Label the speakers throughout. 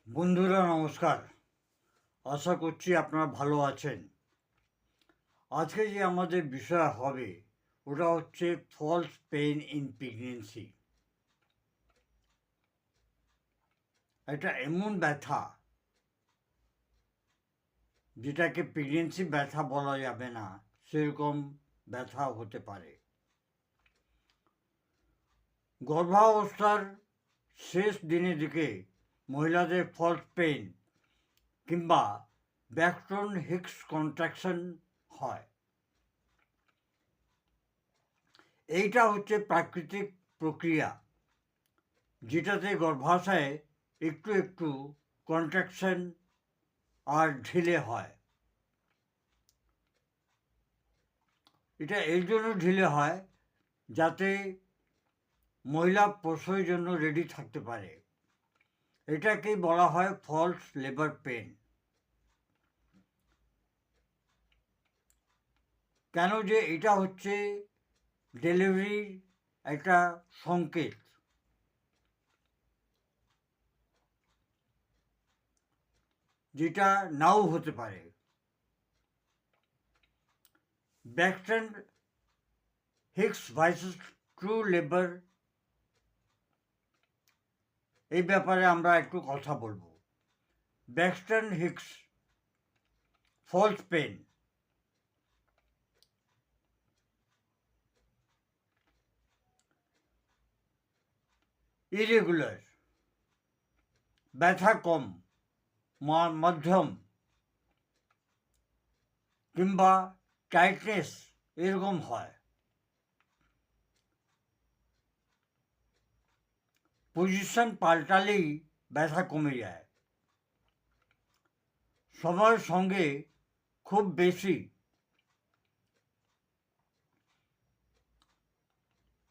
Speaker 1: বন্ধুরা নমস্কার। আশা করছি আপনারা ভালো আছেন। আজকে যে আমাদের বিষয় হবে ওটা হচ্ছে ফলস পেইন ইন প্রেগনেন্সি। এটা এমন ব্যথা যেটাকে প্রেগনেন্সি ব্যথা বলা যাবে না, সেরকম ব্যথা হতে পারে। গর্ভাবস্থার শেষ দিনের দিকে মহিলাদের ফলস পেইন কিংবা ব্যাকস্টোন হিক্স কন্ট্রাকশন হয়। এইটা হচ্ছে প্রাকৃতিক প্রক্রিয়া যেটাতে গর্ভাশয়ে একটু একটু কন্ট্রাকশন আর ঢিলে হয়। এটা এই জন্য ঢিলে হয় যাতে মহিলা প্রসবের জন্য রেডি থাকতে পারে। এটাকেই বলা হয় ফলস লেবার পেন। কেন যে এটা হচ্ছে ডেলিভারির একটা সংকেত। যেটা নাও হতে পারে। ব্যাকস্টন হিক্স ভার্সেস ট্রু লেবার, এই ব্যাপারে আমরা একটু কথা বলবো। ব্যাকস্টন হিক্স ফলস পেন ইরেগুলার, ব্যথা কম, মধ্যম কিংবা টাইটনেস এরকম হয়। পজিশন পাল্টালেই ব্যথা কমে যায়। সময়ের সঙ্গে খুব বেশি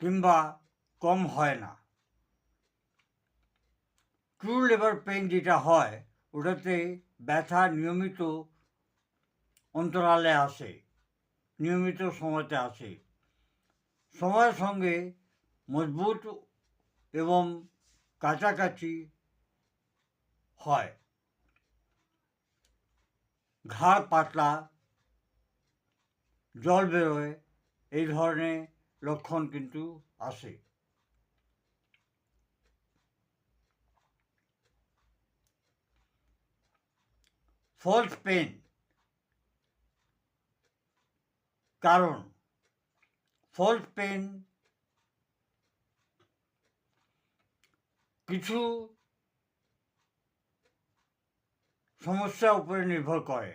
Speaker 1: কিংবা কম হয় না। ট্রু লেবার পেইন যেটা হয় ওটাতে ব্যথা নিয়মিত অন্তরালে আসে, নিয়মিত সময়তে আসে। সময়ের সঙ্গে মজবুত এবং কাছাকাছি হয়। ঘাড় পাতলা, জল বেরোয়, এই ধরনের লক্ষণ কিন্তু আসে। ফলস পেন কারণ ফলস পেন কিছু সমস্যার উপরে নির্ভর করে,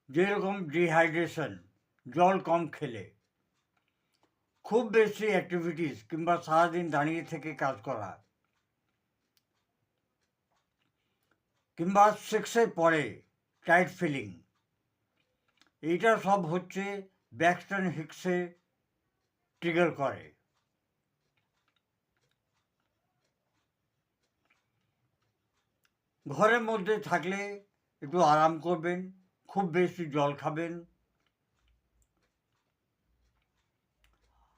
Speaker 1: যেরকম ডিহাইড্রেশন, জল কম খেলে, খুব বেশি অ্যাক্টিভিটিস কিংবা সারাদিন দাঁড়িয়ে থেকে কাজ করা, কিংবা সেক্সের পরে টাইট ফিলিং, এইটা সব হচ্ছে ব্যাকস্টন হিক্সে ট্রিগার করে। ঘরের মধ্যে থাকলে একটু আরাম করবেন, খুব বেশি জল খাবেন,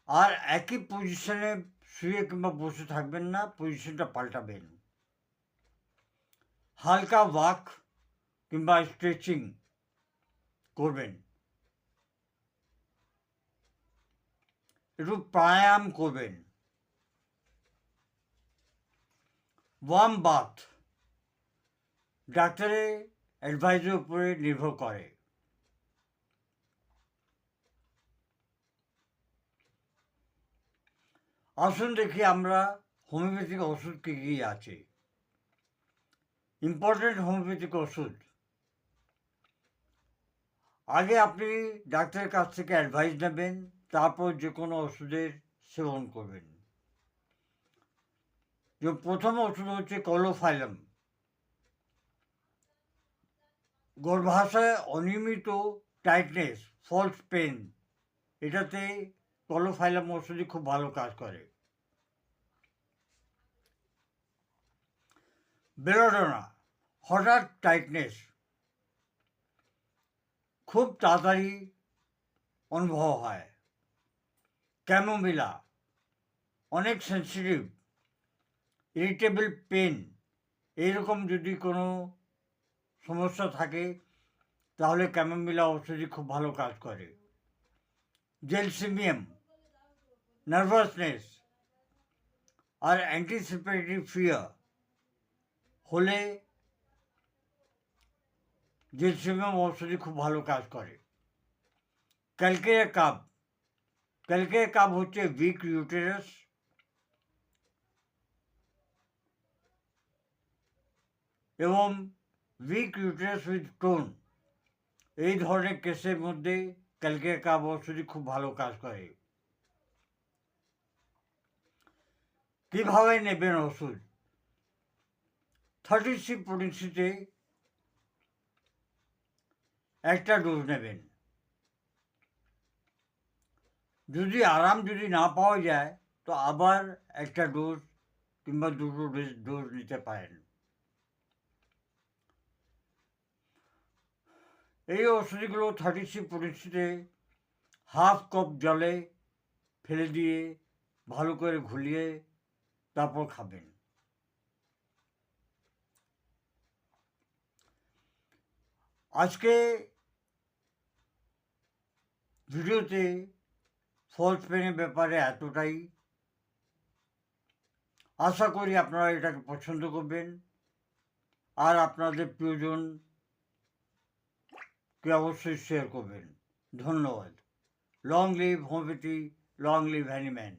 Speaker 1: আর একই পজিশনে শুয়ে কিংবা বসে থাকবেন না, পজিশনটা পাল্টাবেন। হালকা ওয়াক কিংবা স্ট্রেচিং করবেন, একটু প্রাণায়াম করবেন। ওয়ার্ম বাথ ডাক্তারের অ্যাডভাইসের উপরে নির্ভর করে। আসুন দেখি আমরা হোমিওপ্যাথিক ওষুধ কী কী আছে। ইম্পর্টেন্ট হোমিওপ্যাথিক ওষুধ, আগে আপনি ডাক্তারের কাছ থেকে অ্যাডভাইস নেবেন, তারপর যে কোনো ওষুধের সেবন করবেন। যে প্রথম ওষুধ হচ্ছে কলোফাইলাম। গর্ভাশয়ে অনিয়মিত টাইটনেস, ফলস পেন, এটাতে কলোফাইলাম ওষুধই খুব ভালো কাজ করে। বেলোডোনা, হঠাৎ টাইটনেস, খুব তাড়াতাড়ি অনুভব হয়। ক্যামোমিলা, অনেক সেন্সিটিভ, ইরিটেবল পেন, এইরকম যদি কোনো সমস্যা থাকে তাহলে ক্যামোমিলা ওষুধই খুব ভালো কাজ করে। জেলসিমিয়াম নার্ভাসনেস আর অ্যান্টিসিপেটরি ফিয়ার হলে জেলসিমিয়াম ওষুধই খুব ভালো কাজ করে। ক্যালকেরিয়া কাপ হচ্ছে উইক ইউটেরাস এবং উইক ইউটেরাস উইথ টোন, এই ধরনের কেসের মধ্যে ক্যালকেরিয়া কাপ ওষুধই খুব ভালো কাজ করে। কীভাবে নেবেন ওষুধ? 30C potencyতে একটা ডোজ নেবেন। যদি আরাম না পাওয়া যায় তো আবার একটা ডোজ কিংবা দুটো ডোজ নিতে পারেন। এই ওষুধগুলো 30C potencyতে হাফ কাপ জলে ফেলে দিয়ে ভালো করে ঘুলিয়ে তারপর খাবেন। আজকে ভিডিওতে ফলস পেনের ব্যাপারে এতটাই। আশা করি আপনারা এটাকে পছন্দ করবেন আর আপনাদের প্রিয়জনকে অবশ্যই শেয়ার করবেন। ধন্যবাদ। Long live homeopathy, long live Hahnemann.